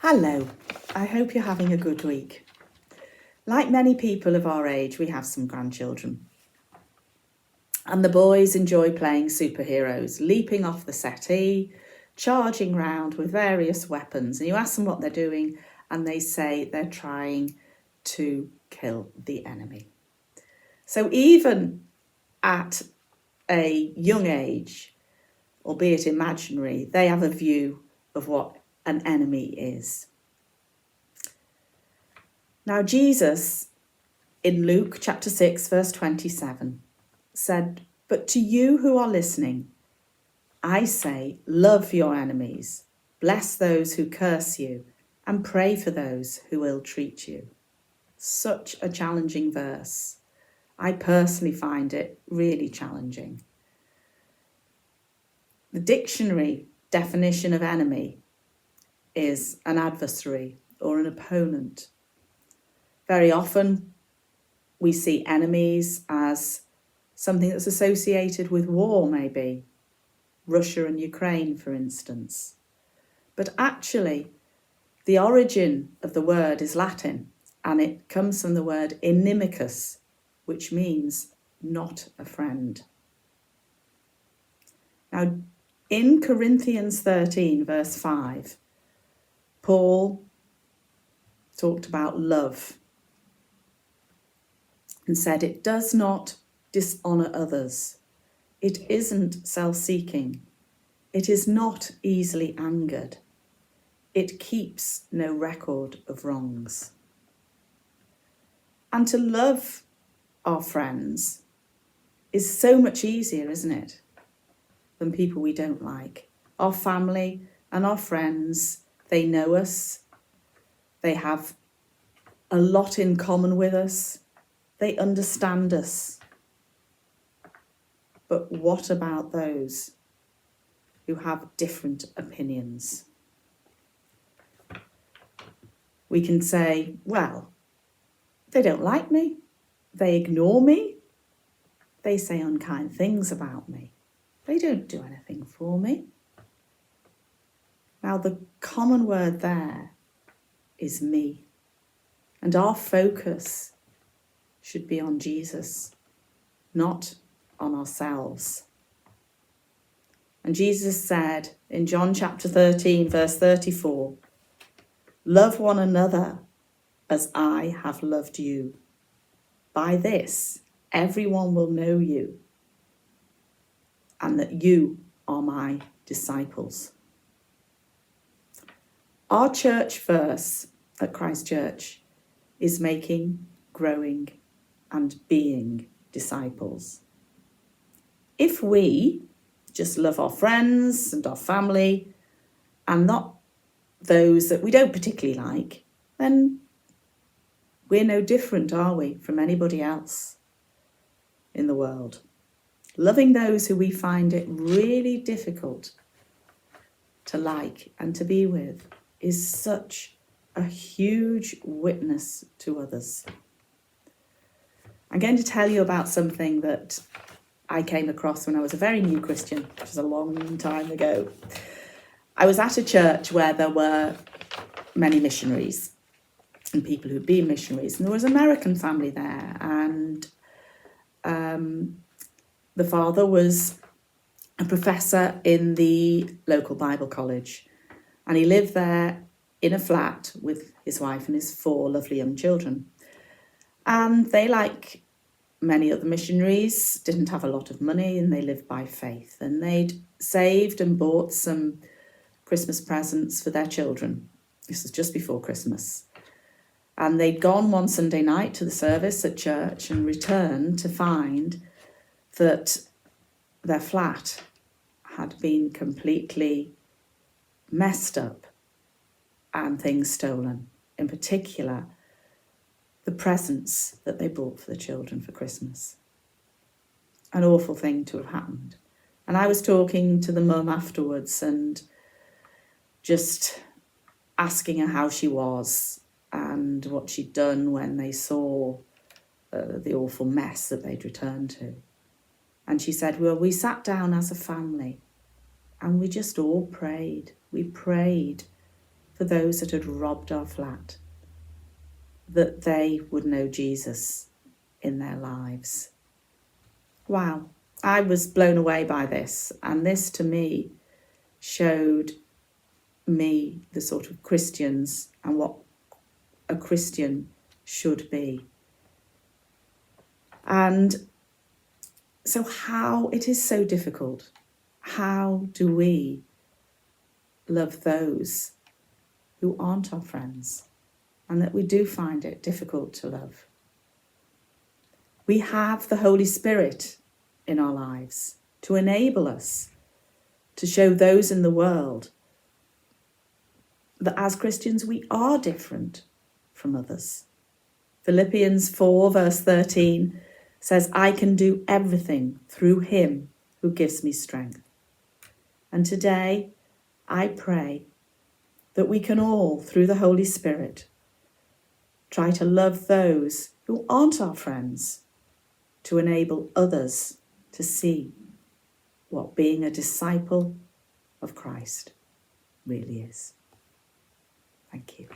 Hello, I hope you're having a good week. Like many people of our age, we have some grandchildren. And the boys enjoy playing superheroes, leaping off the settee, charging round with various weapons. And you ask them what they're doing, and they say they're trying to kill the enemy. So even at a young age, albeit imaginary, they have a view of what an enemy is. Now, Jesus, in Luke chapter 6, verse 27, said, "But to you who are listening, I say, love your enemies, bless those who curse you, and pray for those who ill-treat you." Such a challenging verse. I personally find it really challenging. The dictionary definition of enemy is an adversary or an opponent. Very often we see enemies as something that's associated with war, maybe Russia and Ukraine, for instance. But actually, the origin of the word is Latin, and it comes from the word inimicus, which means not a friend. Now, in Corinthians 13, verse 5, Paul talked about love and said it does not dishonour others. It isn't self-seeking. It is not easily angered. It keeps no record of wrongs. And to love our friends is so much easier, isn't it, than people we don't like. Our family and our friends, they know us. They have a lot in common with us. They understand us. But what about those who have different opinions? We can say, well, they don't like me. They ignore me. They say unkind things about me. They don't do anything for me. Now, the common word there is me. And our focus should be on Jesus, not on ourselves. And Jesus said in John chapter 13, verse 34, "Love one another as I have loved you. By this, everyone will know you, and that you are my disciples." Our church verse at Christ Church is making, growing, and being disciples. If we just love our friends and our family and not those that we don't particularly like, then we're no different, are we, from anybody else in the world. Loving those who we find it really difficult to like and to be with is such a huge witness to others. I'm going to tell you about something that I came across when I was a very new Christian, which was a long time ago. I was at a church where there were many missionaries and people who'd been missionaries, and there was an American family there, and the father was a professor in the local Bible college, and he lived there in a flat with his wife and his 4 lovely young children. And they, like many other missionaries, didn't have a lot of money, and they lived by faith, and they'd saved and bought some Christmas presents for their children. This was just before Christmas. And they'd gone one Sunday night to the service at church and returned to find that their flat had been completely messed up and things stolen. In particular, the presents that they bought for the children for Christmas. An awful thing to have happened. And I was talking to the mum afterwards and just asking her how she was and what she'd done when they saw the awful mess that they'd returned to. And she said, well, we sat down as a family and we just all prayed. We prayed for those that had robbed our flat, that they would know Jesus in their lives. Wow, I was blown away by this, and this to me showed me the sort of Christians and what a Christian should be. And so how it is so difficult. How do we love those who aren't our friends and that we do find it difficult to love? We have the Holy Spirit in our lives to enable us to show those in the world that as Christians we are different from others. Philippians 4 verse 13 says, I can do everything through him who gives me strength. And today I pray that we can all, through the Holy Spirit, try to love those who aren't our friends, to enable others to see what being a disciple of Christ really is. Thank you.